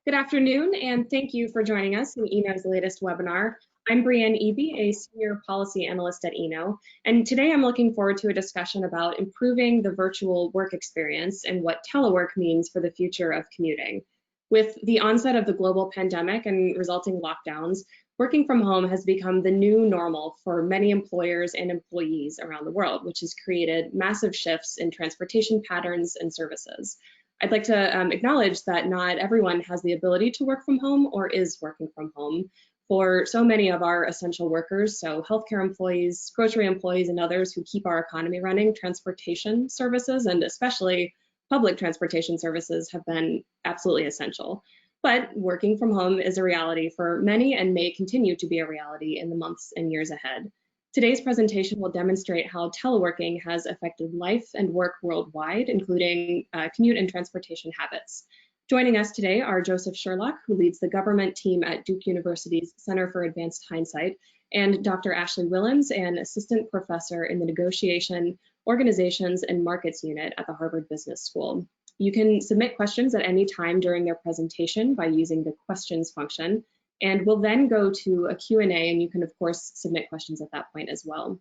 Good afternoon, and thank you for joining us in Eno's latest webinar. I'm Brienne Eby, a Senior Policy Analyst at Eno, and today I'm looking forward to a discussion about improving the virtual work experience and what telework means for the future of commuting. With the onset of the global pandemic and resulting lockdowns, working from home has become the new normal for many employers and employees around the world, which has created massive shifts in transportation patterns and services. I'd like to acknowledge that not everyone has the ability to work from home or is working from home. For so many of our essential workers, so healthcare employees, grocery employees, and others who keep our economy running, transportation services, and especially public transportation services, have been absolutely essential. But working from home is a reality for many and may continue to be a reality in the months and years ahead. Today's presentation will demonstrate how teleworking has affected life and work worldwide, including commute and transportation habits. Joining us today are Joseph Sherlock, who leads the government team at Duke University's Center for Advanced Hindsight, and Dr. Ashley Whillans, an assistant professor in the Negotiation, Organizations, and Markets Unit at the Harvard Business School. You can submit questions at any time during their presentation by using the questions function. And we'll then go to a Q&A, and you can, of course, submit questions at that point as well.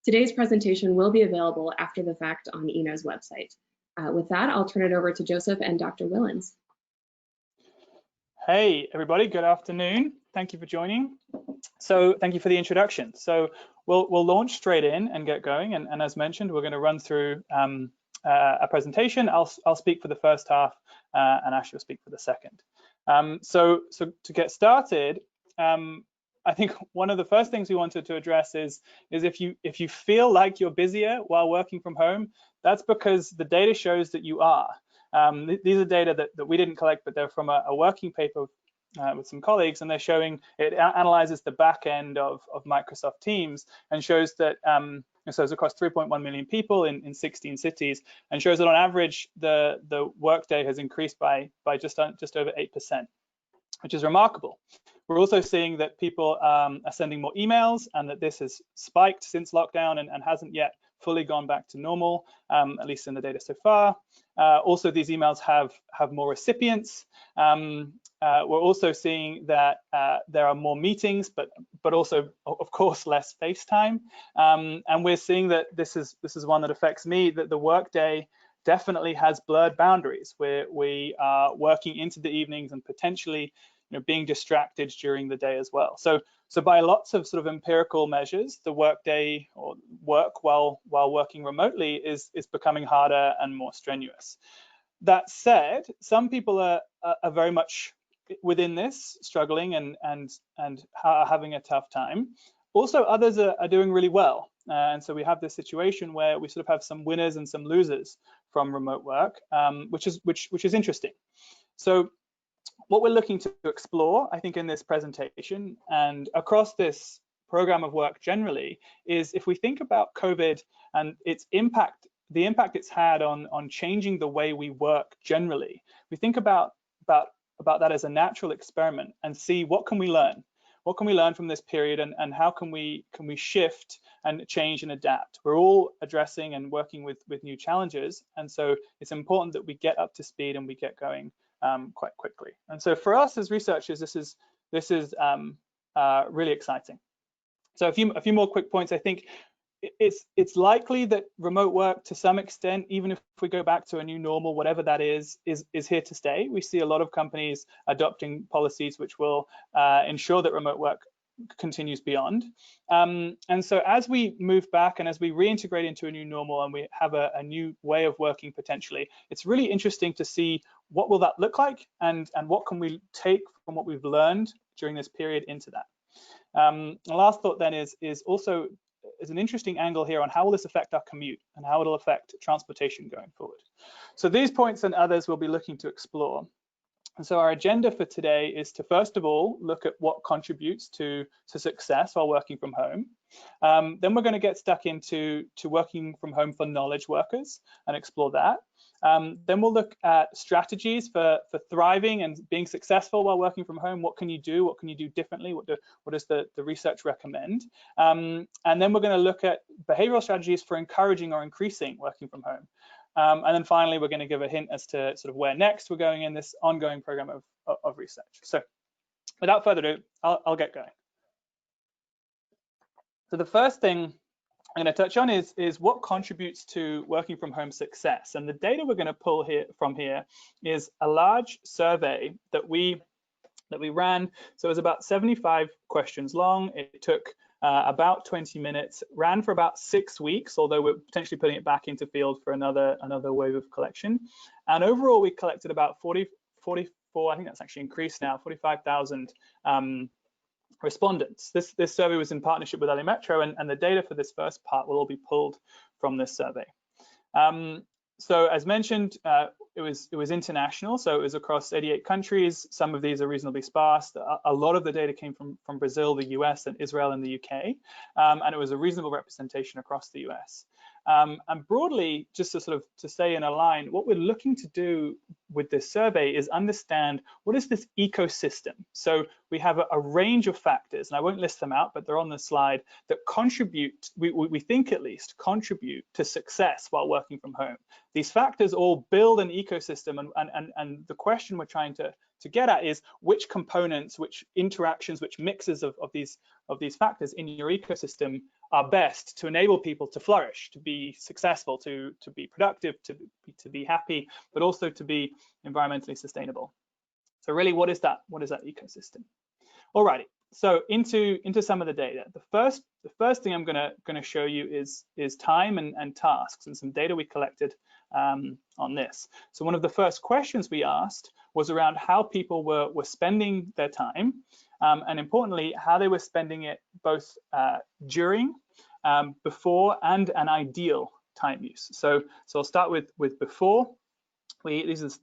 Today's presentation will be available after the fact on Eno's website. With that, I'll turn it over to Joseph and Dr. Whillans. Hey, everybody, good afternoon. Thank you for joining. So thank you for the introduction. So we'll launch straight in and get going. And as mentioned, we're going to run through a presentation. I'll speak for the first half, and Ashley will speak for the second. So to get started, I think one of the first things we wanted to address is if you feel like you're busier while working from home, that's because the data shows that you are. These are data that we didn't collect, but they're from a working paper with some colleagues, and they're showing it analyzes the back end of Microsoft Teams and shows that so it's across 3.1 million people in 16 cities, and shows that on average the workday has increased by just over 8%, which is remarkable. We're also seeing that people are sending more emails, and that this has spiked since lockdown and hasn't yet fully gone back to normal, at least in the data so far. Also, these emails have more recipients. We're also seeing that there are more meetings, but also, of course, less FaceTime. And we're seeing that this is one that affects me, that the workday definitely has blurred boundaries, where we are working into the evenings and potentially being distracted during the day as well. So by lots of sort of empirical measures, the workday or work while working remotely is becoming harder and more strenuous. That said, some people are very much within this, struggling and are having a tough time. Also, others are doing really well. And so we have this situation where we sort of have some winners and some losers from remote work, which is interesting. So what we're looking to explore, I think, in this presentation and across this program of work generally, is if we think about COVID and its impact, the impact it's had on changing the way we work generally, we think about that as a natural experiment and see what can we learn. What can we learn from this period, and how can we shift and change and adapt? We're all addressing and working with new challenges, and so it's important that we get up to speed and we get going quite quickly. And so for us as researchers, this is really exciting. So a few more quick points. I think it's likely that remote work, to some extent, even if we go back to a new normal, whatever that is here to stay. We see a lot of companies adopting policies which will ensure that remote work continues beyond. And so as we move back and as we reintegrate into a new normal and we have a new way of working potentially, it's really interesting to see what will that look like, and what can we take from what we've learned during this period into that. The last thought then is also an interesting angle here on how will this affect our commute and how it'll affect transportation going forward. So these points and others we'll be looking to explore. And so our agenda for today is to first of all look at what contributes to success while working from home. Then we're going to get stuck into working from home for knowledge workers and explore that. Then we'll look at strategies for thriving and being successful while working from home. What can you do? What can you do differently? What does the research recommend? And then we're going to look at behavioral strategies for encouraging or increasing working from home. And then finally, we're going to give a hint as to sort of where next we're going in this ongoing program of research. So without further ado, I'll get going. So the first thing I'm going to touch on is what contributes to working from home success. And the data we're going to pull from here is a large survey that we ran. So it was about 75 questions long. It took about 20 minutes, ran for about 6 weeks, although we're potentially putting it back into field for another wave of collection. And overall, we collected about 44, I think that's actually increased now, 45,000 respondents. This survey was in partnership with LA Metro, and the data for this first part will all be pulled from this survey. So as mentioned, it was international, so it was across 88 countries. Some of these are reasonably sparse. A lot of the data came from Brazil, the US, and Israel and the UK, and it was a reasonable representation across the US. And broadly, just to stay in a line, what we're looking to do with this survey is understand what is this ecosystem. So we have a range of factors, and I won't list them out, but they're on the slide, that contribute, we think at least, contribute to success while working from home. These factors all build an ecosystem, and the question we're trying to get at is which components, which interactions, which mixes of these factors in your ecosystem are best to enable people to flourish, to be successful, to be productive, to be happy, but also to be environmentally sustainable. So really, what is that ecosystem? Alrighty, so into some of the data. The first thing I'm gonna show you is time and tasks, and some data we collected on this. So one of the first questions we asked was around how people were spending their time, and importantly, how they were spending it both during, before, and an ideal time use. So I'll start with before. This is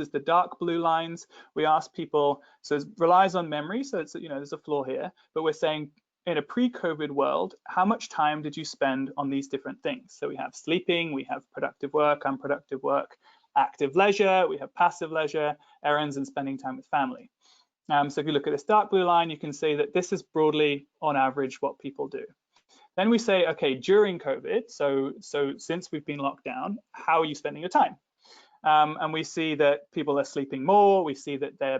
the dark blue lines. We asked people, so it relies on memory, so it's, there's a flaw here, but we're saying in a pre-COVID world, how much time did you spend on these different things? So we have sleeping, we have productive work, unproductive work, active leisure, we have passive leisure, errands, and spending time with family. So if you look at this dark blue line, you can see that this is broadly on average what people do. Then we say, okay, during COVID, so since we've been locked down, how are you spending your time? And we see that people are sleeping more. We see that they're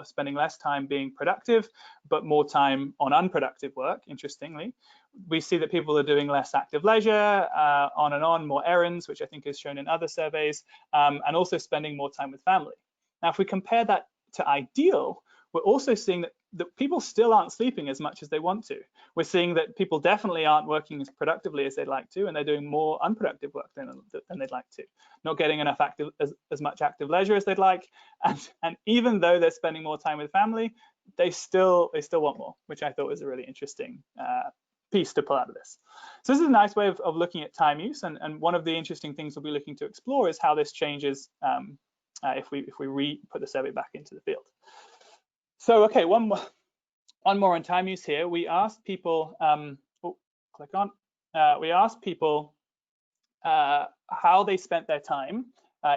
spending less time being productive, but more time on unproductive work, interestingly. We see that people are doing less active leisure, on and on, more errands, which I think is shown in other surveys, and also spending more time with family. Now, if we compare that to ideal, we're also seeing that people still aren't sleeping as much as they want to. We're seeing that people definitely aren't working as productively as they'd like to, and they're doing more unproductive work than they'd like to. Not getting enough as much active leisure as they'd like, and even though they're spending more time with family, they still want more, which I thought was a really interesting piece to pull out of this. So this is a nice way of looking at time use, and one of the interesting things we'll be looking to explore is how this changes if we put the survey back into the field. So okay, one more on time use here. We asked people, we asked people how they spent their time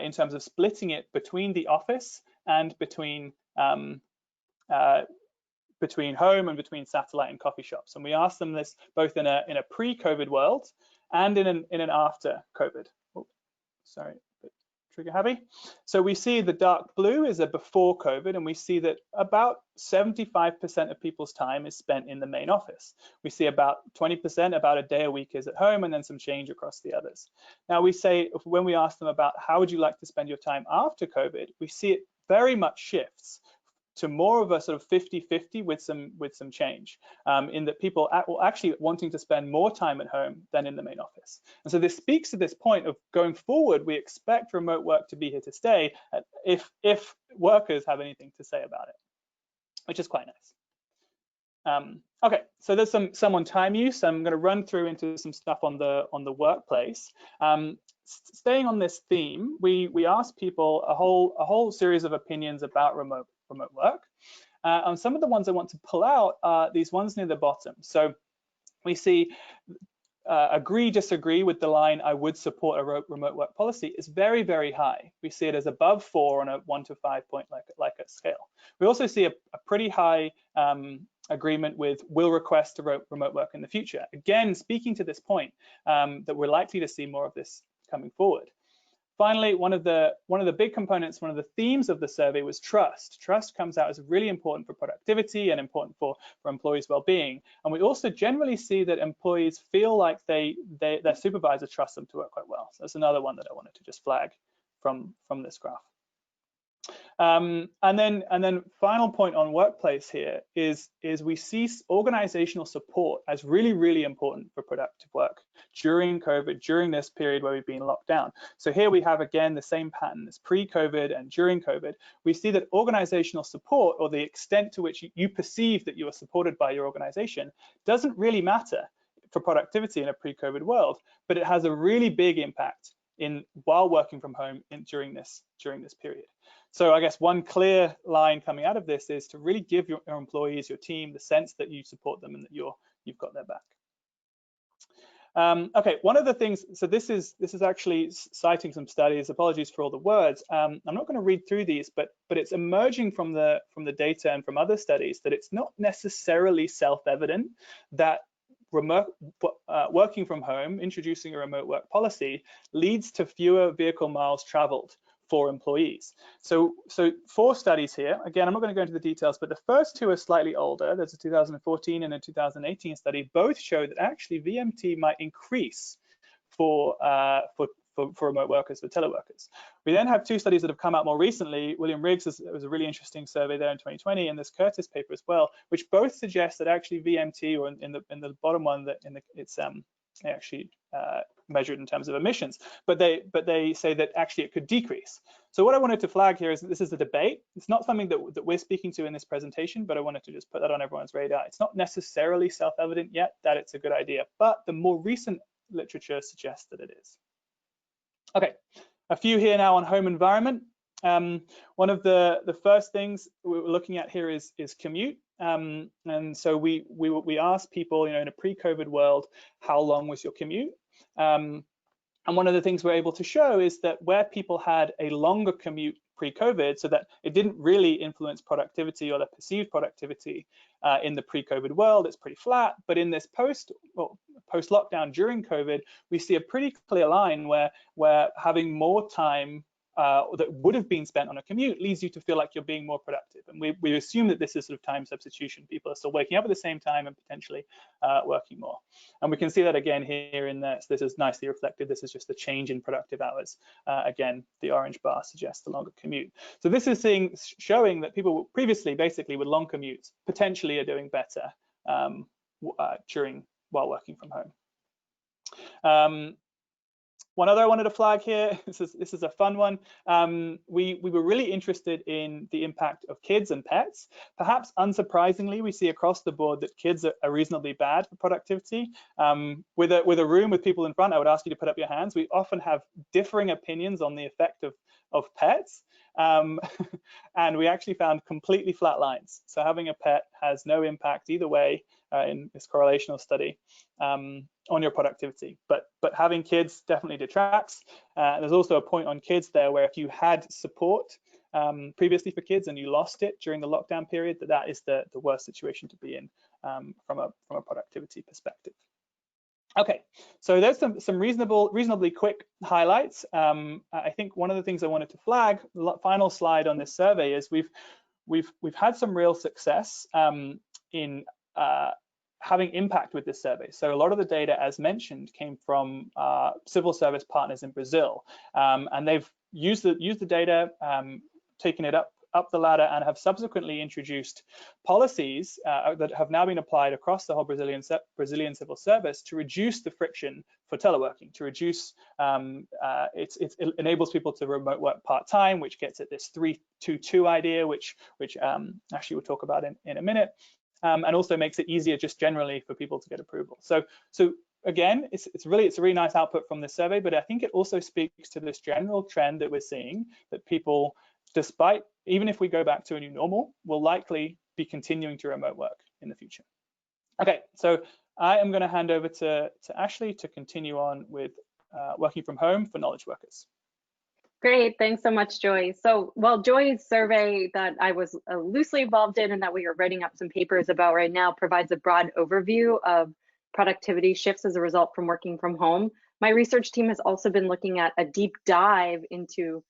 in terms of splitting it between the office and between home and between satellite and coffee shops. And we asked them this both in a pre-COVID world and in an after COVID. Oh, sorry. Trigger happy. So we see the dark blue is a before COVID, and we see that about 75% of people's time is spent in the main office. We see about 20%, about a day a week is at home, and then some change across the others. Now we say, when we ask them about how would you like to spend your time after COVID, we see it very much shifts to more of a sort of 50-50 with some change, in that people are actually wanting to spend more time at home than in the main office. And so this speaks to this point of going forward, we expect remote work to be here to stay if workers have anything to say about it, which is quite nice. Okay, so there's some on time use. I'm going to run through into some stuff on the workplace. Staying on this theme, we asked people a whole series of opinions about remote work. And some of the ones I want to pull out are these ones near the bottom. So we see agree, disagree with the line, I would support a remote work policy, is very, very high. We see it as above 4 on a 1 to 5 point like a scale. We also see a pretty high agreement with will request remote work in the future. Again, speaking to this point that we're likely to see more of this coming forward. Finally, one of the big components, one of the themes of the survey was trust. Trust comes out as really important for productivity and important for employees' well-being. And we also generally see that employees feel like their supervisor trusts them to work quite well. So that's another one that I wanted to just flag from this graph. And then final point on workplace here is we see organizational support as really, really important for productive work during COVID, during this period where we've been locked down. So here we have, again, the same pattern as pre-COVID and during COVID. We see that organizational support, or the extent to which you perceive that you are supported by your organization, doesn't really matter for productivity in a pre-COVID world, but it has a really big impact while working from home during this period. So I guess one clear line coming out of this is to really give your employees, your team, the sense that you support them and that you've got their back. Okay, one of the things, so this is actually citing some studies. Apologies for all the words. I'm not going to read through these, but it's emerging from the data and from other studies that it's not necessarily self-evident that working from home, introducing a remote work policy, leads to fewer vehicle miles traveled for employees. So 4 studies here. Again, I'm not going to go into the details, but the first 2 are slightly older. There's a 2014 and a 2018 study. Both show that actually VMT might increase for remote workers, for teleworkers. We then have 2 studies that have come out more recently. William Riggs, it was a really interesting survey there in 2020, and this Curtis paper as well, which both suggest that actually VMT, or in the bottom one, that it's actually measured in terms of emissions, but they say that actually it could decrease. So what I wanted to flag here is that this is a debate. It's not something that we're speaking to in this presentation, but I wanted to just put that on everyone's radar. It's not necessarily self-evident yet that it's a good idea, but the more recent literature suggests that it is. Okay, a few here now on home environment. One of the first things we're looking at here is commute. And so we asked people, in a pre-COVID world, how long was your commute? And one of the things we're able to show is that where people had a longer commute pre-COVID, so that it didn't really influence productivity or the perceived productivity in the pre-COVID world, it's pretty flat. But in this post-lockdown during COVID, we see a pretty clear line where having more time that would have been spent on a commute leads you to feel like you're being more productive. And we assume that this is sort of time substitution. People are still waking up at the same time and potentially working more. And we can see that again here in this. This is nicely reflected. This is just the change in productive hours. Again, the orange bar suggests the longer commute. So this is showing that people previously, basically with long commutes, potentially are doing better while working from home. One other I wanted to flag here, this is a fun one. We were really interested in the impact of kids and pets. Perhaps unsurprisingly, we see across the board that kids are reasonably bad for productivity. With a room with people in front, I would ask you to put up your hands. We often have differing opinions on the effect of pets. And we actually found completely flat lines. So having a pet has no impact either way in this correlational study on your productivity, but having kids definitely detracts. There's also a point on kids there where if you had support previously for kids and you lost it during the lockdown period, that is the worst situation to be in from a productivity perspective. Okay, so there's some reasonably quick highlights. I think one of the things I wanted to flag, the final slide on this survey, is we've had some real success in having impact with this survey. So a lot of the data, as mentioned, came from civil service partners in Brazil, and they've used the data, taken it up the ladder, and have subsequently introduced policies that have now been applied across the whole Brazilian civil service to reduce the friction for teleworking, to reduce it enables people to remote work part-time, which gets at this 3-2-2 idea, which actually we'll talk about in a minute, and also makes it easier just generally for people to get approval. So again, it's a really nice output from this survey, but I think it also speaks to this general trend that we're seeing, that people, even if we go back to a new normal, will likely be continuing to remote work in the future. Okay, so I am going to hand over to Ashley to continue on with working from home for knowledge workers. Great, thanks so much, Joy. So, well, Joy's survey that I was loosely involved in and that we are writing up some papers about right now provides a broad overview of productivity shifts as a result from working from home. My research team has also been looking at a deep dive into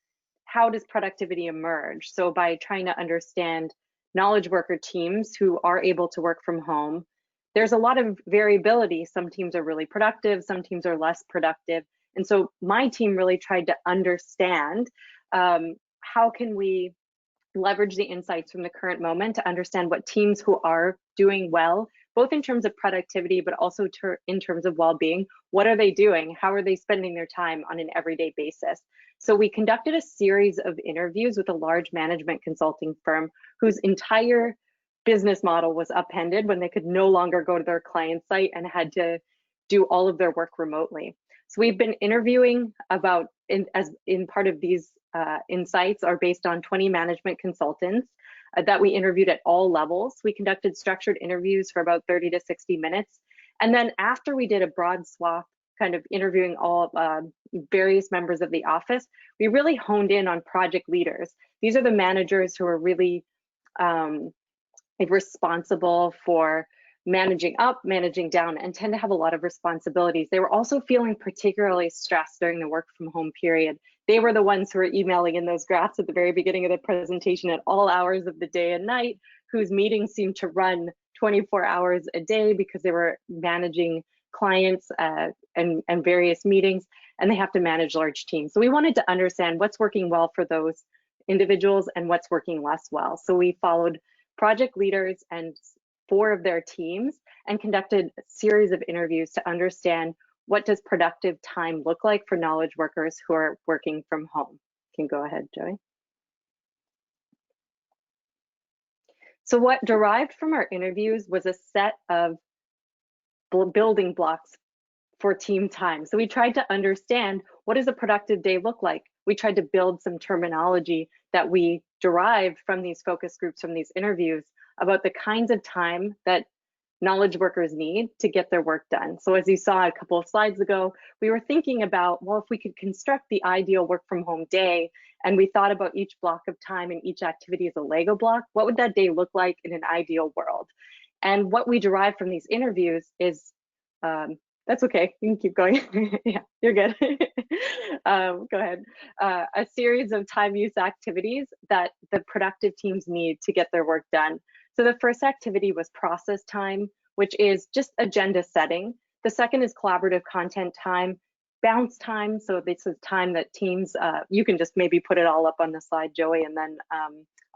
how does productivity emerge. So by trying to understand knowledge worker teams who are able to work from home, there's a lot of variability. Some teams are really productive, some teams are less productive. And so my team really tried to understand how can we leverage the insights from the current moment to understand what teams who are doing well, both in terms of productivity, but also in terms of well-being. What are they doing? How are they spending their time on an everyday basis? So we conducted a series of interviews with a large management consulting firm whose entire business model was upended when they could no longer go to their client site and had to do all of their work remotely. So we've been interviewing about, in part of these insights are based on 20 management consultants that we interviewed at all levels. We conducted structured interviews for about 30 to 60 minutes. And then after we did a broad swath kind of interviewing all various members of the office, we really honed in on project leaders. These are the managers who are really responsible for managing up, managing down, and tend to have a lot of responsibilities. They were also feeling particularly stressed during the work from home period. They were the ones who were emailing in those graphs at the very beginning of the presentation at all hours of the day and night, whose meetings seemed to run 24 hours a day because they were managing clients and various meetings, and they have to manage large teams. So we wanted to understand what's working well for those individuals and what's working less well. So we followed project leaders and 4 of their teams and conducted a series of interviews to understand what does productive time look like for knowledge workers who are working from home. You can go ahead, Joey. So what derived from our interviews was a set of building blocks for team time. So we tried to understand, what does a productive day look like? We tried to build some terminology that we derived from these focus groups, from these interviews, about the kinds of time that knowledge workers need to get their work done. So as you saw a couple of slides ago, we were thinking about, well, if we could construct the ideal work from home day, and we thought about each block of time and each activity as a Lego block, what would that day look like in an ideal world? And what we derived from these interviews is, that's okay, you can keep going. Yeah, you're good. Go ahead. A series of time use activities that the productive teams need to get their work done. So the first activity was process time, which is just agenda setting. The second is collaborative content time, bounce time. So this is time that teams, you can just maybe put it all up on the slide, Joey, and then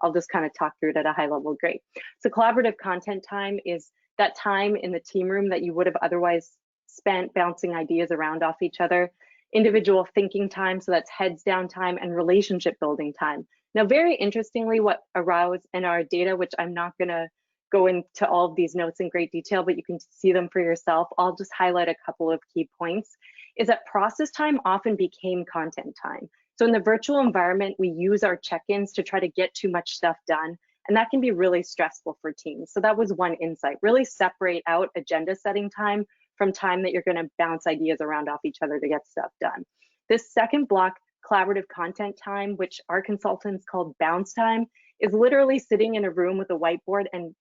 I'll just kind of talk through it at a high level. Great. So collaborative content time is that time in the team room that you would have otherwise spent bouncing ideas around off each other. Individual thinking time, so that's heads down time, and relationship building time. Now, very interestingly, what arose in our data, which I'm not going to go into all of these notes in great detail, but you can see them for yourself. I'll just highlight a couple of key points, is that process time often became content time. So in the virtual environment, we use our check-ins to try to get too much stuff done, and that can be really stressful for teams. So that was one insight, really separate out agenda setting time from time that you're going to bounce ideas around off each other to get stuff done. This second block, collaborative content time, which our consultants called bounce time, is literally sitting in a room with a whiteboard and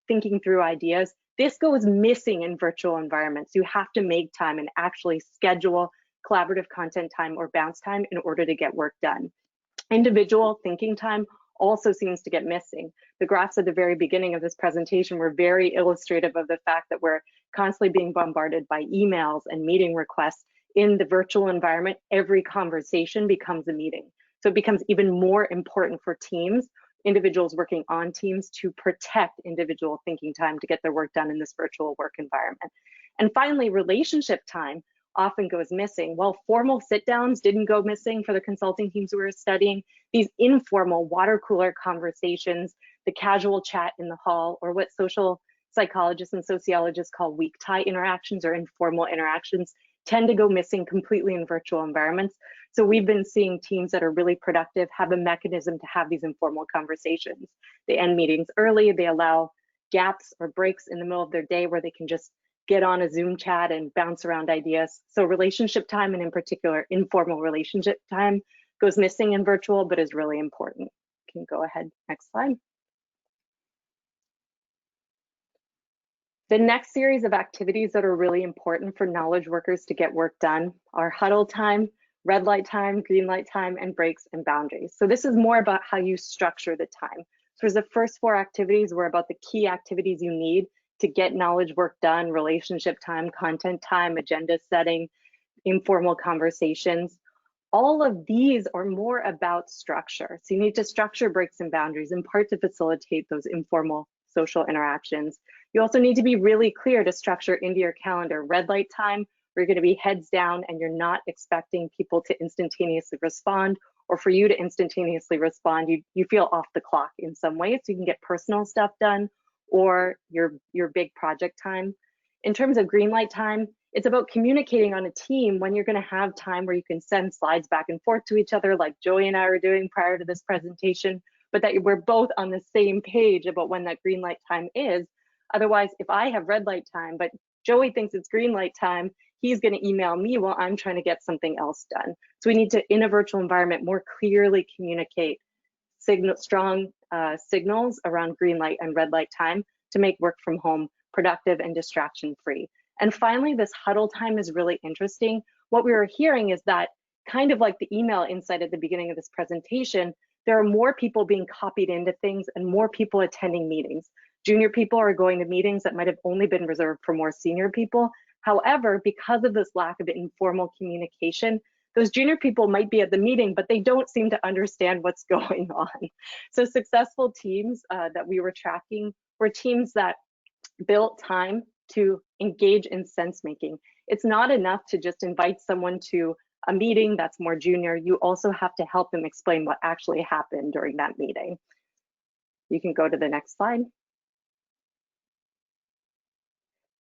thinking through ideas. This goes missing in virtual environments. You have to make time and actually schedule collaborative content time or bounce time in order to get work done. Individual thinking time also seems to get missing. The graphs at the very beginning of this presentation were very illustrative of the fact that we're constantly being bombarded by emails and meeting requests. In the virtual environment, every conversation becomes a meeting. So it becomes even more important for teams, individuals working on teams, to protect individual thinking time to get their work done in this virtual work environment. And finally, relationship time often goes missing. While formal sit downs didn't go missing for the consulting teams we were studying, these informal water cooler conversations, the casual chat in the hall, or what social psychologists and sociologists call weak tie interactions or informal interactions, tend to go missing completely in virtual environments. So we've been seeing teams that are really productive have a mechanism to have these informal conversations. They end meetings early, they allow gaps or breaks in the middle of their day where they can just get on a Zoom chat and bounce around ideas. So relationship time, and in particular informal relationship time, goes missing in virtual, but is really important. You can go ahead, next slide. The next series of activities that are really important for knowledge workers to get work done are huddle time, red light time, green light time, and breaks and boundaries. So this is more about how you structure the time. So the first 4 activities were about the key activities you need to get knowledge work done: relationship time, content time, agenda setting, informal conversations. All of these are more about structure. So you need to structure breaks and boundaries in part to facilitate those informal social interactions. You also need to be really clear to structure into your calendar red light time, where you're going to be heads down and you're not expecting people to instantaneously respond, or for you to instantaneously respond, you feel off the clock in some way, so you can get personal stuff done or your big project time. In terms of green light time, it's about communicating on a team when you're going to have time where you can send slides back and forth to each other, like Joey and I were doing prior to this presentation, but that we're both on the same page about when that green light time is. Otherwise, if I have red light time, but Joey thinks it's green light time, he's going to email me while I'm trying to get something else done. So we need to, in a virtual environment, more clearly communicate strong signals around green light and red light time to make work from home productive and distraction free. And finally, this huddle time is really interesting. What we were hearing is that, kind of like the email insight at the beginning of this presentation, there are more people being copied into things and more people attending meetings. Junior people are going to meetings that might have only been reserved for more senior people. However, because of this lack of informal communication, those junior people might be at the meeting, but they don't seem to understand what's going on. So successful teams that we were tracking were teams that built time to engage in sense making. It's not enough to just invite someone to a meeting that's more junior. You also have to help them explain what actually happened during that meeting. You can go to the next slide.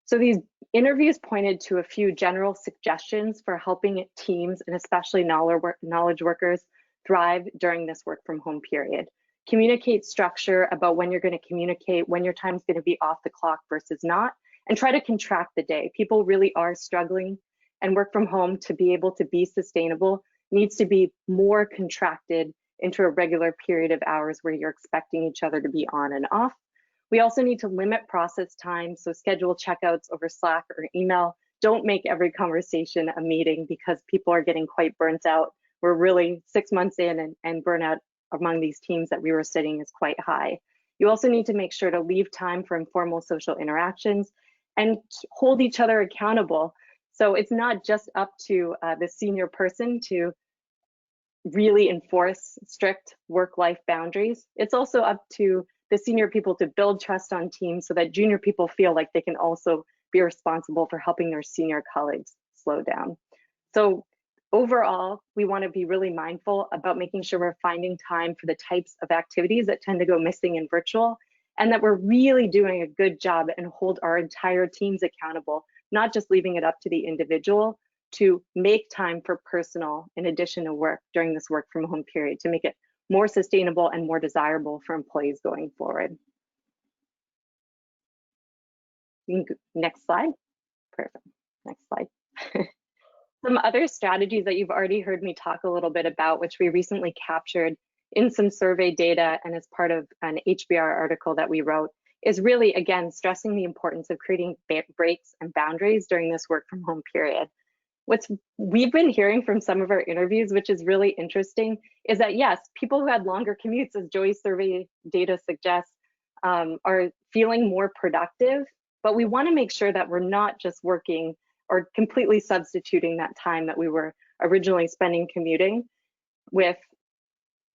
So these interviews pointed to a few general suggestions for helping teams, and especially knowledge workers, thrive during this work from home period. Communicate structure about when you're going to communicate, when your time is going to be off the clock versus not, and try to contract the day. People really are struggling, and work from home, to be able to be sustainable, needs to be more contracted into a regular period of hours where you're expecting each other to be on and off. We also need to limit process time, so schedule checkouts over Slack or email. Don't make every conversation a meeting, because people are getting quite burnt out. We're really 6 months in, and burnout among these teams that we were sitting is quite high. You also need to make sure to leave time for informal social interactions and hold each other accountable. So it's not just up to the senior person to really enforce strict work-life boundaries. It's also up to the senior people to build trust on teams so that junior people feel like they can also be responsible for helping their senior colleagues slow down. So overall, we want to be really mindful about making sure we're finding time for the types of activities that tend to go missing in virtual, and that we're really doing a good job and hold our entire teams accountable, not just leaving it up to the individual to make time for personal in addition to work during this work from home period, to make it more sustainable and more desirable for employees going forward. Next slide. Perfect. Next slide. Some other strategies that you've already heard me talk a little bit about, which we recently captured in some survey data and as part of an HBR article that we wrote, is really, again, stressing the importance of creating breaks and boundaries during this work from home period. What we've been hearing from some of our interviews, which is really interesting, is that yes, people who had longer commutes, as Joey's survey data suggests, are feeling more productive, but we want to make sure that we're not just working or completely substituting that time that we were originally spending commuting with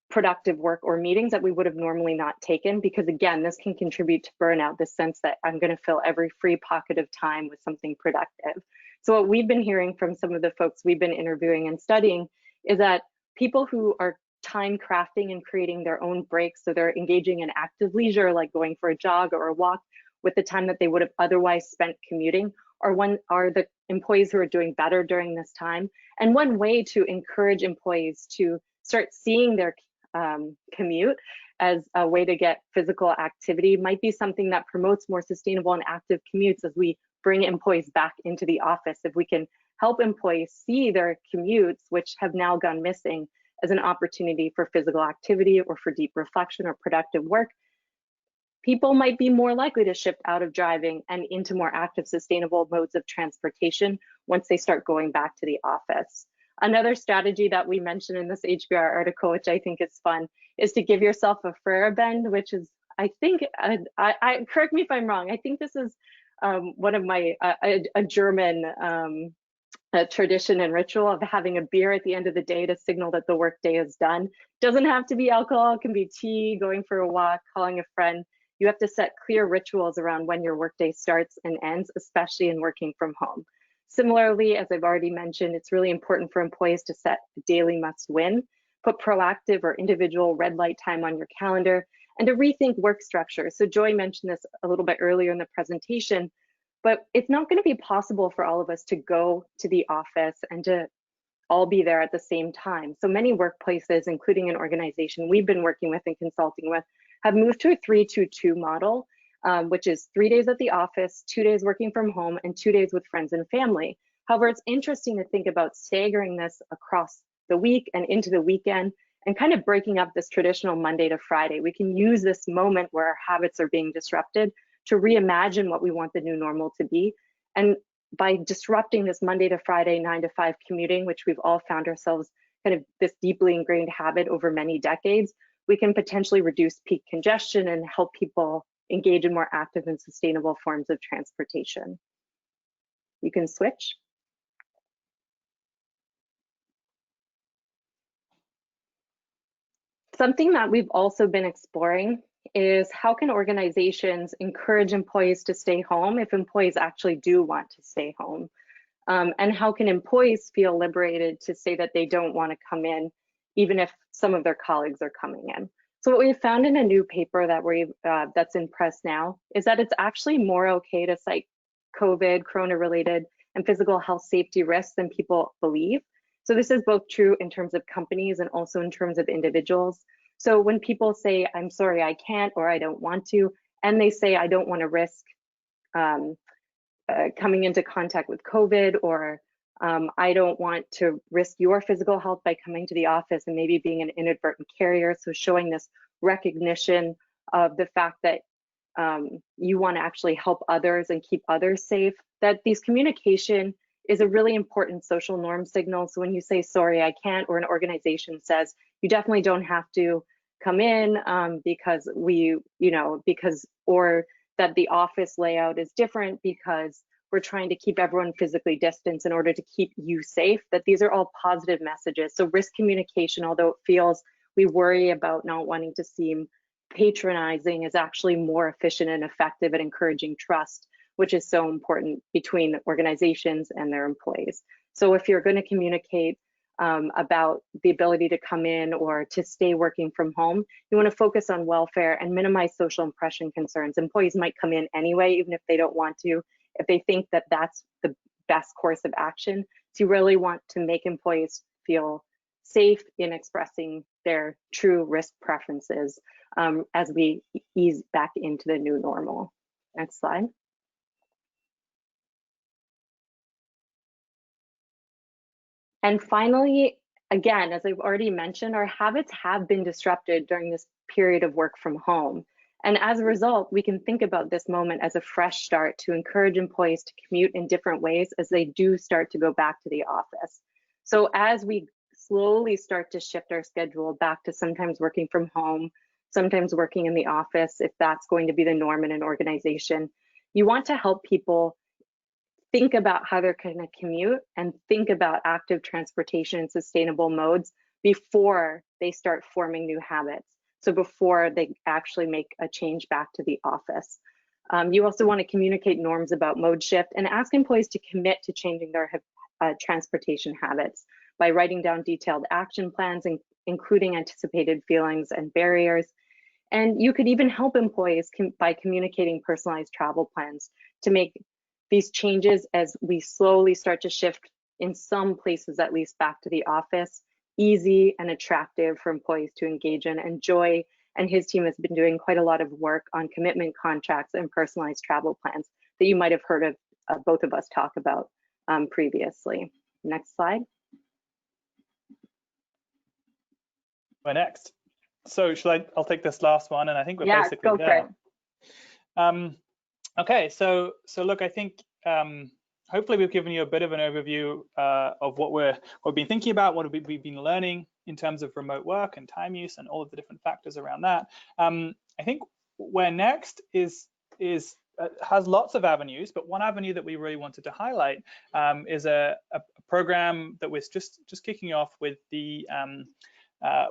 productive work or meetings that we would have normally not taken, because again, this can contribute to burnout, the sense that I'm going to fill every free pocket of time with something productive. So what we've been hearing from some of the folks we've been interviewing and studying is that people who are time crafting and creating their own breaks, so they're engaging in active leisure, like going for a jog or a walk, with the time that they would have otherwise spent commuting, are the employees who are doing better during this time. And one way to encourage employees to start seeing their commute as a way to get physical activity might be something that promotes more sustainable and active commutes as we bring employees back into the office. If we can help employees see their commutes, which have now gone missing, as an opportunity for physical activity or for deep reflection or productive work, people might be more likely to shift out of driving and into more active, sustainable modes of transportation once they start going back to the office. Another strategy that we mentioned in this HBR article, which I think is fun, is to give yourself a Feuerbend, which is, I think, correct me if I'm wrong, I think this is one of my, a German tradition and ritual of having a beer at the end of the day to signal that the workday is done. Doesn't have to be alcohol, it can be tea, going for a walk, calling a friend. You have to set clear rituals around when your workday starts and ends, especially in working from home. Similarly, as I've already mentioned, it's really important for employees to set a daily must win, put proactive or individual red light time on your calendar, and to rethink work structure. So Joy mentioned this a little bit earlier in the presentation, but it's not going to be possible for all of us to go to the office and to all be there at the same time. So many workplaces, including an organization we've been working with and consulting with, have moved to a 3-2-2 model, which is 3 days at the office, 2 days working from home, and 2 days with friends and family. However, it's interesting to think about staggering this across the week and into the weekend and kind of breaking up this traditional Monday to Friday. We can use this moment where our habits are being disrupted to reimagine what we want the new normal to be. And by disrupting this Monday to Friday 9 to 5 commuting, which we've all found ourselves kind of this deeply ingrained habit over many decades, we can potentially reduce peak congestion and help people engage in more active and sustainable forms of transportation. You can switch. Something that we've also been exploring is how can organizations encourage employees to stay home if employees actually do want to stay home? And how can employees feel liberated to say that they don't want to come in, even if some of their colleagues are coming in? So what we found in a new paper that that's in press now is that it's actually more okay to cite COVID, corona-related, and physical health safety risks than people believe. So this is both true in terms of companies and also in terms of individuals. So when people say, I'm sorry, I can't, or I don't want to, and they say, I don't want to risk coming into contact with COVID, or I don't want to risk your physical health by coming to the office and maybe being an inadvertent carrier. So showing this recognition of the fact that you want to actually help others and keep others safe, that these communication is a really important social norm signal. So when you say, sorry, I can't, or an organization says, you definitely don't have to come in because or that the office layout is different because we're trying to keep everyone physically distanced in order to keep you safe, that these are all positive messages. So risk communication, although it feels we worry about not wanting to seem patronizing, is actually more efficient and effective at encouraging trust, which is so important between organizations and their employees. So if you're going to communicate about the ability to come in or to stay working from home, you want to focus on welfare and minimize social impression concerns. Employees might come in anyway, even if they don't want to, if they think that that's the best course of action. So you really want to make employees feel safe in expressing their true risk preferences as we ease back into the new normal. Next slide. And finally, again, as I've already mentioned, our habits have been disrupted during this period of work from home. And as a result, we can think about this moment as a fresh start to encourage employees to commute in different ways as they do start to go back to the office. So as we slowly start to shift our schedule back to sometimes working from home, sometimes working in the office, if that's going to be the norm in an organization, you want to help people think about how they're going to commute and think about active transportation and sustainable modes before they start forming new habits. So before they actually make a change back to the office. You also want to communicate norms about mode shift and ask employees to commit to changing their transportation habits by writing down detailed action plans, including anticipated feelings and barriers. And you could even help employees by communicating personalized travel plans to make these changes as we slowly start to shift in some places, at least back to the office, easy and attractive for employees to engage in. And Joy and his team has been doing quite a lot of work on commitment contracts and personalized travel plans that you might have heard of both of us talk about previously. Next slide. We're next. So I'll take this last one, and I think we're basically go there. for it. Okay, so look, I think hopefully we've given you a bit of an overview of what we've been thinking about, what we've been learning in terms of remote work and time use and all of the different factors around that. I think where next has lots of avenues, but one avenue that we really wanted to highlight is a program that was just kicking off with the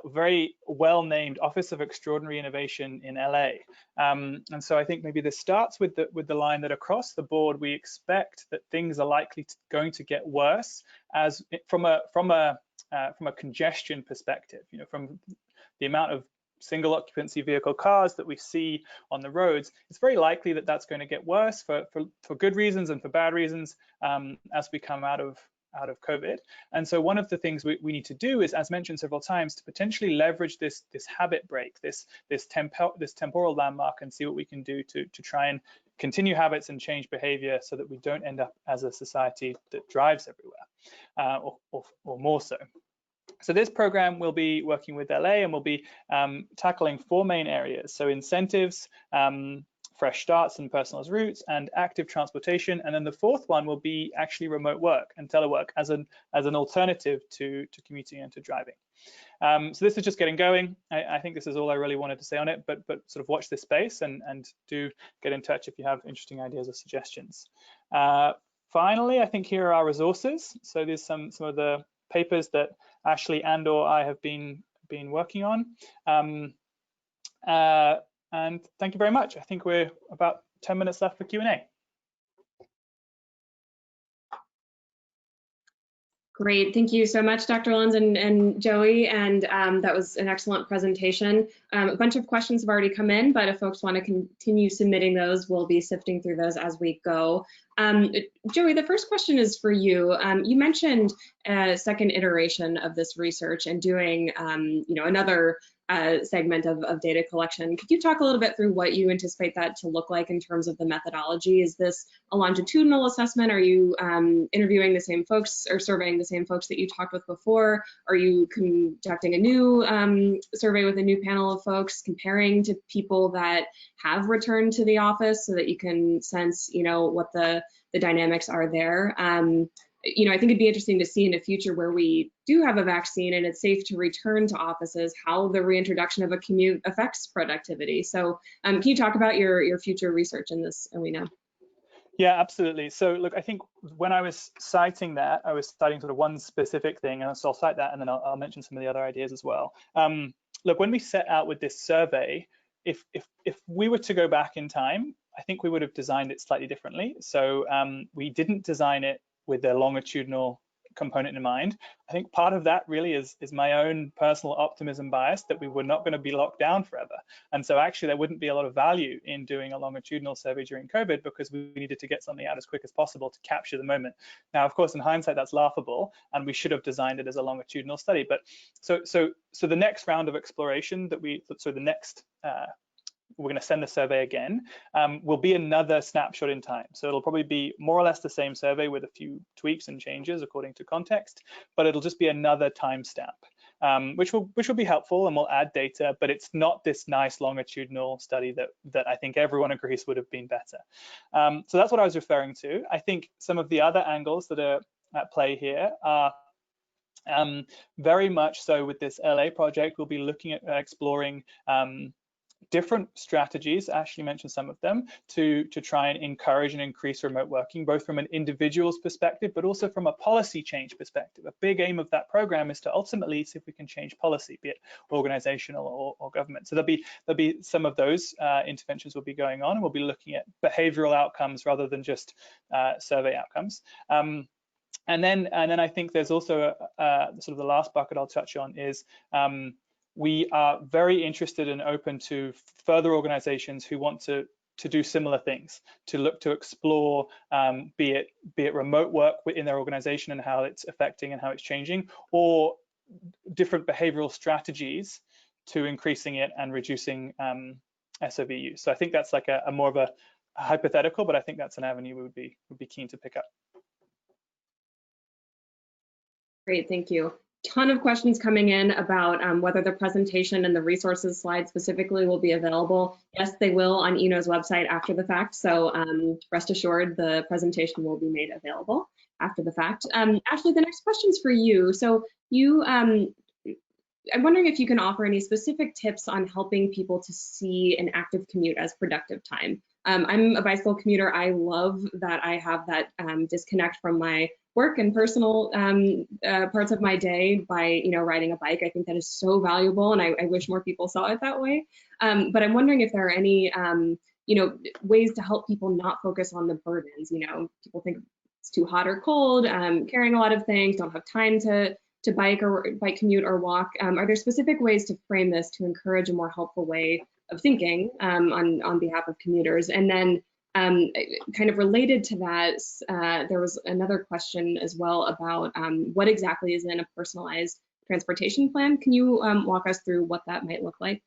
very well-named Office of Extraordinary Innovation in LA. And so I think maybe this starts with the line that across the board we expect that things are likely going to get worse as from a congestion perspective. You know, from the amount of single occupancy vehicle cars that we see on the roads, it's very likely that that's going to get worse for good reasons and for bad reasons as we come out of COVID. And so one of the things we need to do is, as mentioned several times, to potentially leverage this habit break, this temporal landmark, and see what we can do to try and continue habits and change behavior so that we don't end up as a society that drives everywhere, or more so. So this program will be working with LA and will be tackling 4 main areas. So incentives, fresh starts and personalized routes, and active transportation. And then the 4th one will be actually remote work and telework as an alternative to commuting and to driving. So this is just getting going. I think this is all I really wanted to say on it, but sort of watch this space and do get in touch if you have interesting ideas or suggestions. Finally, I think here are our resources. So there's some of the papers that Ashley and/or I have been working on. And thank you very much. I think we're about 10 minutes left for Q&A. Great, thank you so much, Dr. Whillans and Joey, and that was an excellent presentation. A bunch of questions have already come in, but if folks want to continue submitting those, we'll be sifting through those as we go. Joey, the first question is for you. You mentioned a second iteration of this research and doing another segment of data collection. Could you talk a little bit through what you anticipate that to look like in terms of the methodology? Is this a longitudinal assessment? Are you interviewing the same folks or surveying the same folks that you talked with before? Are you conducting a new survey with a new panel of folks, comparing to people that have returned to the office so that you can sense, what the dynamics are there? I think it'd be interesting to see in the future where we do have a vaccine and it's safe to return to offices, how the reintroduction of a commute affects productivity. So can you talk about your future research in this arena? Yeah, absolutely. So look, I think when I was citing that, I was citing sort of one specific thing, and so I'll cite that and then I'll mention some of the other ideas as well. Look, when we set out with this survey, if we were to go back in time, I think we would have designed it slightly differently. So we didn't design it with a longitudinal component in mind. I think part of that really is my own personal optimism bias that we were not going to be locked down forever. And so actually there wouldn't be a lot of value in doing a longitudinal survey during COVID because we needed to get something out as quick as possible to capture the moment. Now, of course, in hindsight, that's laughable, and we should have designed it as a longitudinal study. But so the next round of exploration that we're going to send the survey again, will be another snapshot in time. So it'll probably be more or less the same survey with a few tweaks and changes according to context, but it'll just be another timestamp, which will be helpful and will add data, but it's not this nice longitudinal study that I think everyone agrees would have been better. So that's what I was referring to. I think some of the other angles that are at play here are very much so with this LA project. We'll be looking at exploring different strategies, Ashley mentioned some of them, to try and encourage and increase remote working, both from an individual's perspective, but also from a policy change perspective. A big aim of that program is to ultimately see if we can change policy, be it organizational or government. So there'll be some of those interventions will be going on, and we'll be looking at behavioral outcomes rather than just survey outcomes. And then I think there's also sort of the last bucket I'll touch on is we are very interested and open to further organizations who want to do similar things, to look to explore, be it remote work within their organization and how it's affecting and how it's changing, or different behavioral strategies to increasing it and reducing SOV use. So I think that's like a more of a hypothetical, but I think that's an avenue we would be keen to pick up. Great, thank you. ton of questions coming in about whether the presentation and the resources slide specifically will be available. Yes, they will on Eno's website after the fact. So rest assured, the presentation will be made available after the fact. Ashley, the next question's for you. So you, I'm wondering if you can offer any specific tips on helping people to see an active commute as productive time. I'm a bicycle commuter. I love that I have that disconnect from my work and personal parts of my day by riding a bike. I think that is so valuable, and I wish more people saw it that way. But I'm wondering if there are any ways to help people not focus on the burdens. People think it's too hot or cold, carrying a lot of things, don't have time to bike commute or walk. Are there specific ways to frame this to encourage a more helpful way of thinking on behalf of commuters? And then kind of related to that, there was another question as well about what exactly is in a personalized transportation plan. Can you walk us through what that might look like?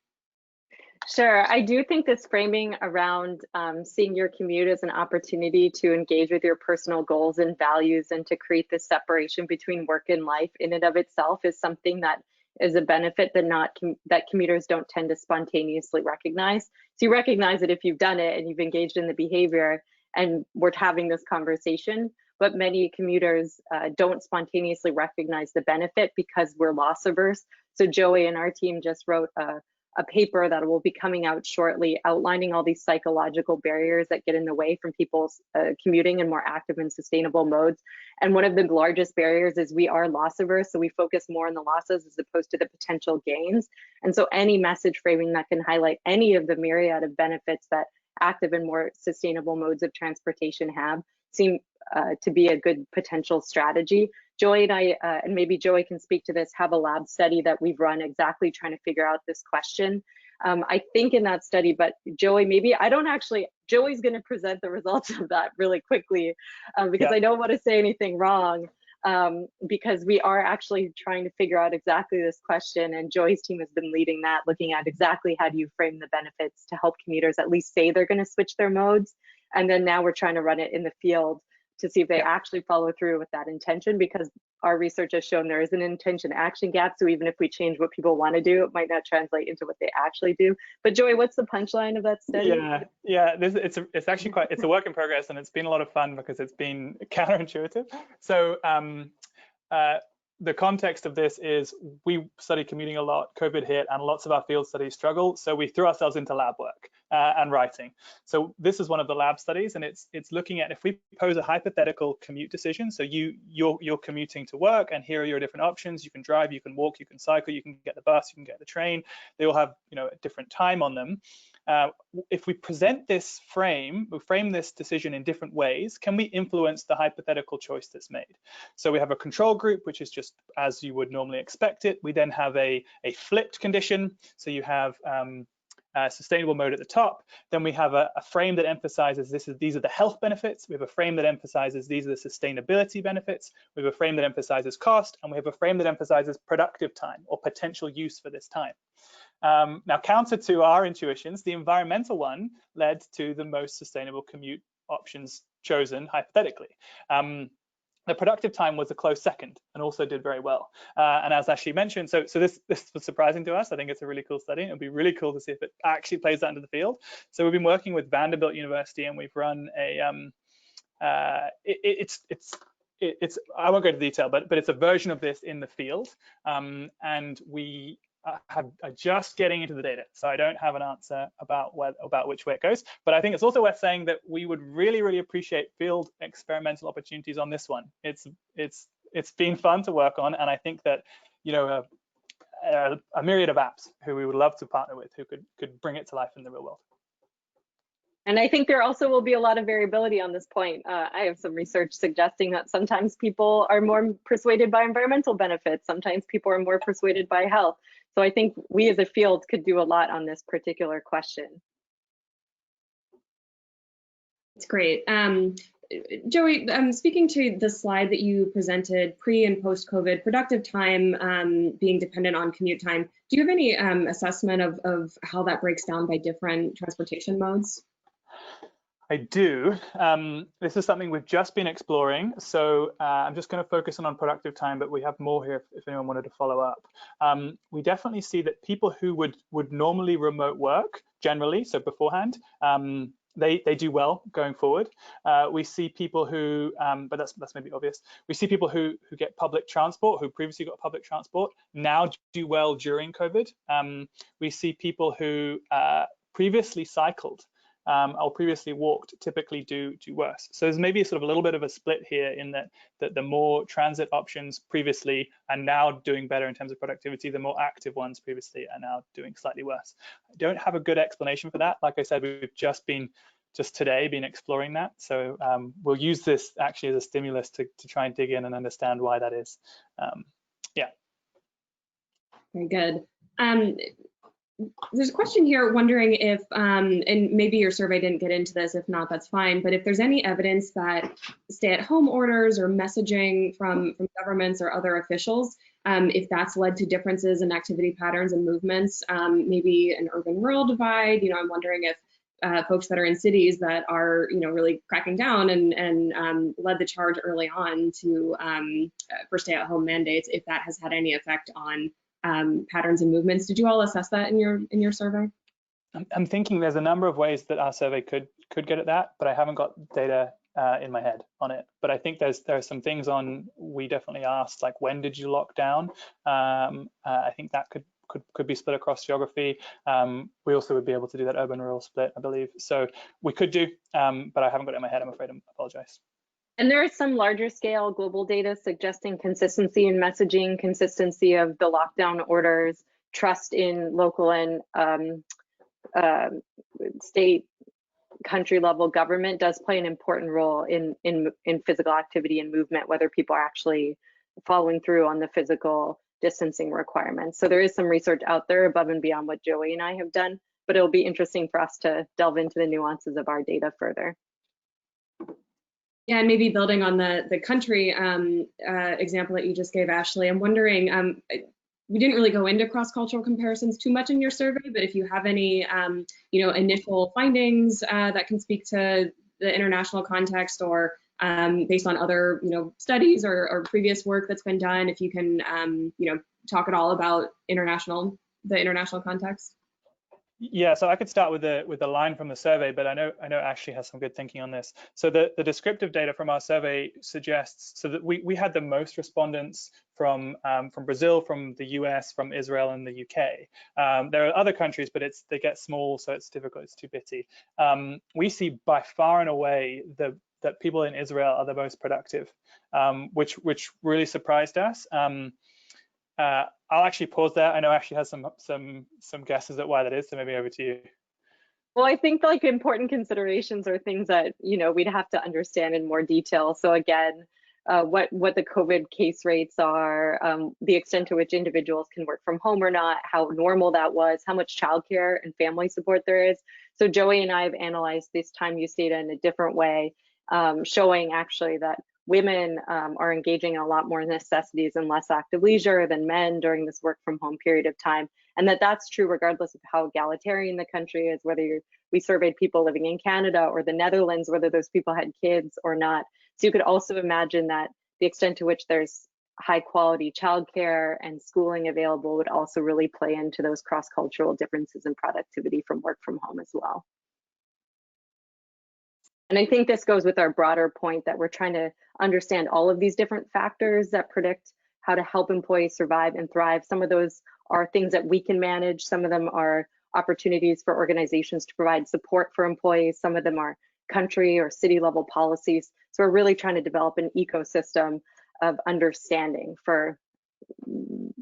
Sure. I do think this framing around seeing your commute as an opportunity to engage with your personal goals and values and to create this separation between work and life in and of itself is something that is a benefit that commuters don't tend to spontaneously recognize. So you recognize it if you've done it and you've engaged in the behavior and we're having this conversation, but many commuters don't spontaneously recognize the benefit because we're loss averse. So Joey and our team just wrote a paper that will be coming out shortly outlining all these psychological barriers that get in the way from people's commuting in more active and sustainable modes. And one of the largest barriers is we are loss averse, so we focus more on the losses as opposed to the potential gains. And so any message framing that can highlight any of the myriad of benefits that active and more sustainable modes of transportation have seem to be a good potential strategy. Joey and I, and maybe Joey can speak to this, have a lab study that we've run exactly trying to figure out this question. I think in that study, but Joey, Joey's going to present the results of that really quickly because I don't want to say anything wrong because we are actually trying to figure out exactly this question, and Joey's team has been leading that, looking at exactly how do you frame the benefits to help commuters at least say they're going to switch their modes. And then now we're trying to run it in the field to see if they actually follow through with that intention, because our research has shown there is an intention action gap. So even if we change what people want to do, it might not translate into what they actually do. But Joey, what's the punchline of that study? It's actually it's a work in progress, and it's been a lot of fun because it's been counterintuitive. So the context of this is we study commuting a lot, COVID hit, and lots of our field studies struggle. So we threw ourselves into lab work and writing. So this is one of the lab studies, and it's looking at if we pose a hypothetical commute decision. So you're commuting to work, and here are your different options. You can drive, you can walk, you can cycle, you can get the bus, you can get the train. They all have a different time on them. If we present this we frame this decision in different ways, can we influence the hypothetical choice that's made? So we have a control group, which is just as you would normally expect it. We then have a flipped condition. So you have a sustainable mode at the top. Then we have a frame that emphasizes these are the health benefits. We have a frame that emphasizes these are the sustainability benefits. We have a frame that emphasizes cost, and we have a frame that emphasizes productive time or potential use for this time. Now, counter to our intuitions, the environmental one led to the most sustainable commute options chosen hypothetically. The productive time was a close second and also did very well. And as Ashley mentioned, so this was surprising to us. I think it's a really cool study. It'll be really cool to see if it actually plays that into the field. So we've been working with Vanderbilt University, and we've run a I won't go into detail, but it's a version of this in the field, and we are just getting into the data, so I don't have an answer about which way it goes. But I think it's also worth saying that we would really appreciate field experimental opportunities on this one. It's been fun to work on, and I think that a myriad of apps who we would love to partner with who could bring it to life in the real world. And I think there also will be a lot of variability on this point. I have some research suggesting that sometimes people are more persuaded by environmental benefits. Sometimes people are more persuaded by health. So I think we as a field could do a lot on this particular question. That's great. Joey, speaking to the slide that you presented, pre and post-COVID, productive time being dependent on commute time, do you have any assessment of how that breaks down by different transportation modes? I do. This is something we've just been exploring, so I'm just going to focus on productive time, but we have more here if anyone wanted to follow up. We definitely see that people who would normally remote work generally, so beforehand, they do well going forward. We see people who, but that's maybe obvious. We see people who get public transport, who previously got public transport, now do well during COVID. We see people who previously cycled or previously walked typically do worse. So there's maybe sort of a little bit of a split here in that the more transit options previously are now doing better in terms of productivity. The more active ones previously are now doing slightly worse. I don't have a good explanation for that. Like I said, we've just today been exploring that. So we'll use this actually as a stimulus to try and dig in and understand why that is. Yeah. Very good. There's a question here wondering if, and maybe your survey didn't get into this, if not, that's fine, but if there's any evidence that stay-at-home orders or messaging from governments or other officials, if that's led to differences in activity patterns and movements, maybe an urban-rural divide. I'm wondering if folks that are in cities that are, really cracking down and led the charge early on to for stay-at-home mandates, if that has had any effect on patterns and movements. Did you all assess that in your survey? I'm thinking there's a number of ways that our survey could get at that, but I haven't got data in my head on it. But I think there are some things we definitely asked, like when did you lock down? I think that could be split across geography. We also would be able to do that urban-rural split, I believe. So we could do, but I haven't got it in my head, I'm afraid. I apologize. And there is some larger scale global data suggesting consistency in messaging, consistency of the lockdown orders, trust in local and state, country level government does play an important role in physical activity and movement, whether people are actually following through on the physical distancing requirements. So there is some research out there above and beyond what Joey and I have done, but it'll be interesting for us to delve into the nuances of our data further. Yeah, and maybe building on the country example that you just gave, Ashley, I'm wondering, we didn't really go into cross-cultural comparisons too much in your survey, but if you have any, initial findings that can speak to the international context or based on other, studies or previous work that's been done, if you can, talk at all about the international context. Yeah, so I could start with the line from the survey, but I know Ashley has some good thinking on this. So the descriptive data from our survey suggests so that we had the most respondents from Brazil, from the US, from Israel, and the UK. There are other countries, but they get small, so it's difficult. It's too bitty. We see by far and away that people in Israel are the most productive, which really surprised us. I'll actually pause there. I know Ashley has some guesses at why that is, so maybe over to you. Well, I think important considerations are things that we'd have to understand in more detail. So again, what the COVID case rates are, the extent to which individuals can work from home or not, how normal that was, how much childcare and family support there is. So Joey and I have analyzed this time use data in a different way, showing actually that women are engaging in a lot more necessities and less active leisure than men during this work from home period of time. And that's true regardless of how egalitarian the country is, whether we surveyed people living in Canada or the Netherlands, whether those people had kids or not. So you could also imagine that the extent to which there's high quality childcare and schooling available would also really play into those cross-cultural differences in productivity from work from home as well. And I think this goes with our broader point that we're trying to understand all of these different factors that predict how to help employees survive and thrive. Some of those are things that we can manage. Some of them are opportunities for organizations to provide support for employees. Some of them are country or city level policies. So we're really trying to develop an ecosystem of understanding for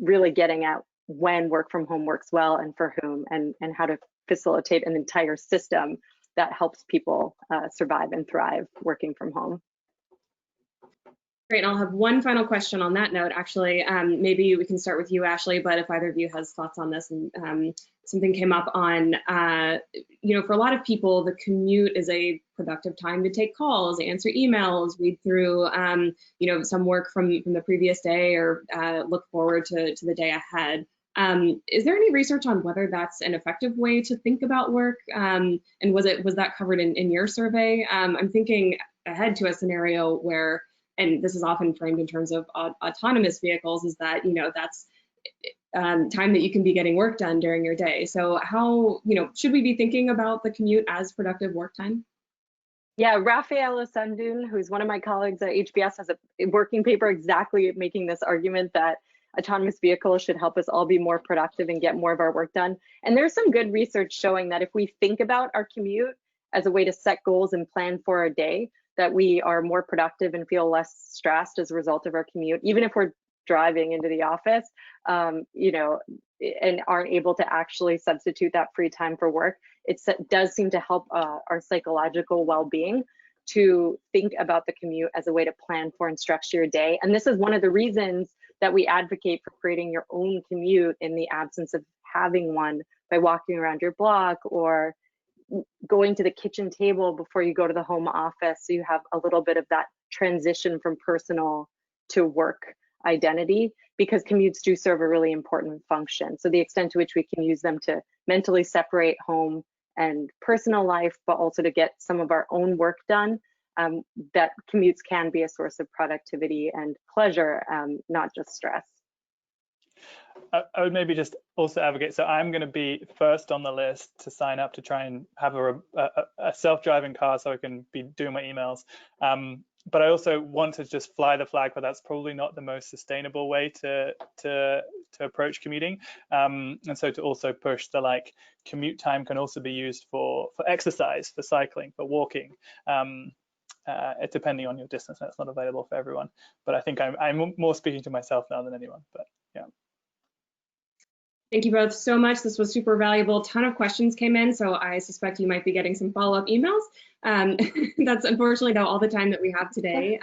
really getting at when work from home works well and for whom, and how to facilitate an entire system that helps people survive and thrive working from home. Great, and I'll have one final question on that note, actually. Maybe we can start with you, Ashley, but if either of you has thoughts on this, and something came up on, for a lot of people, the commute is a productive time to take calls, answer emails, read through, some work from the previous day or look forward to the day ahead. Is there any research on whether that's an effective way to think about work? And was that covered in your survey? I'm thinking ahead to a scenario where, and this is often framed in terms of autonomous vehicles, is that, that's time that you can be getting work done during your day. So how, should we be thinking about the commute as productive work time? Yeah, Rafaela Sundun, who's one of my colleagues at HBS, has a working paper exactly making this argument that autonomous vehicles should help us all be more productive and get more of our work done. And there's some good research showing that if we think about our commute as a way to set goals and plan for our day, that we are more productive and feel less stressed as a result of our commute, even if we're driving into the office, and aren't able to actually substitute that free time for work. It does seem to help our psychological well-being to think about the commute as a way to plan for and structure your day. And this is one of the reasons that we advocate for creating your own commute in the absence of having one, by walking around your block or going to the kitchen table before you go to the home office, so you have a little bit of that transition from personal to work identity, because commutes do serve a really important function. So the extent to which we can use them to mentally separate home and personal life, but also to get some of our own work done, that commutes can be a source of productivity and pleasure, not just stress. I would maybe just also advocate, so I'm going to be first on the list to sign up to try and have a self-driving car so I can be doing my emails. But I also want to just fly the flag, but that's probably not the most sustainable way to approach commuting. And so to also push the commute time can also be used for exercise, for cycling, for walking. Depending on your distance, that's not available for everyone. But I think I'm more speaking to myself now than anyone. But yeah. Thank you both so much. This was super valuable. A ton of questions came in, so I suspect you might be getting some follow-up emails. That's unfortunately though all the time that we have today.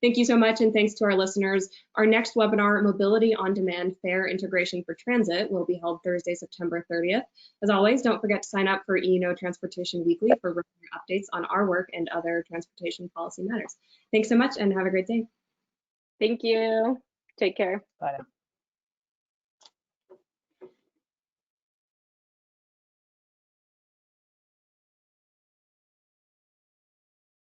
Thank you so much, and thanks to our listeners. Our next webinar, Mobility on Demand Fare Integration for Transit, will be held Thursday, September 30th. As always, don't forget to sign up for eKnow Transportation Weekly for regular updates on our work and other transportation policy matters. Thanks so much and have a great day. Thank you. Take care. Bye now.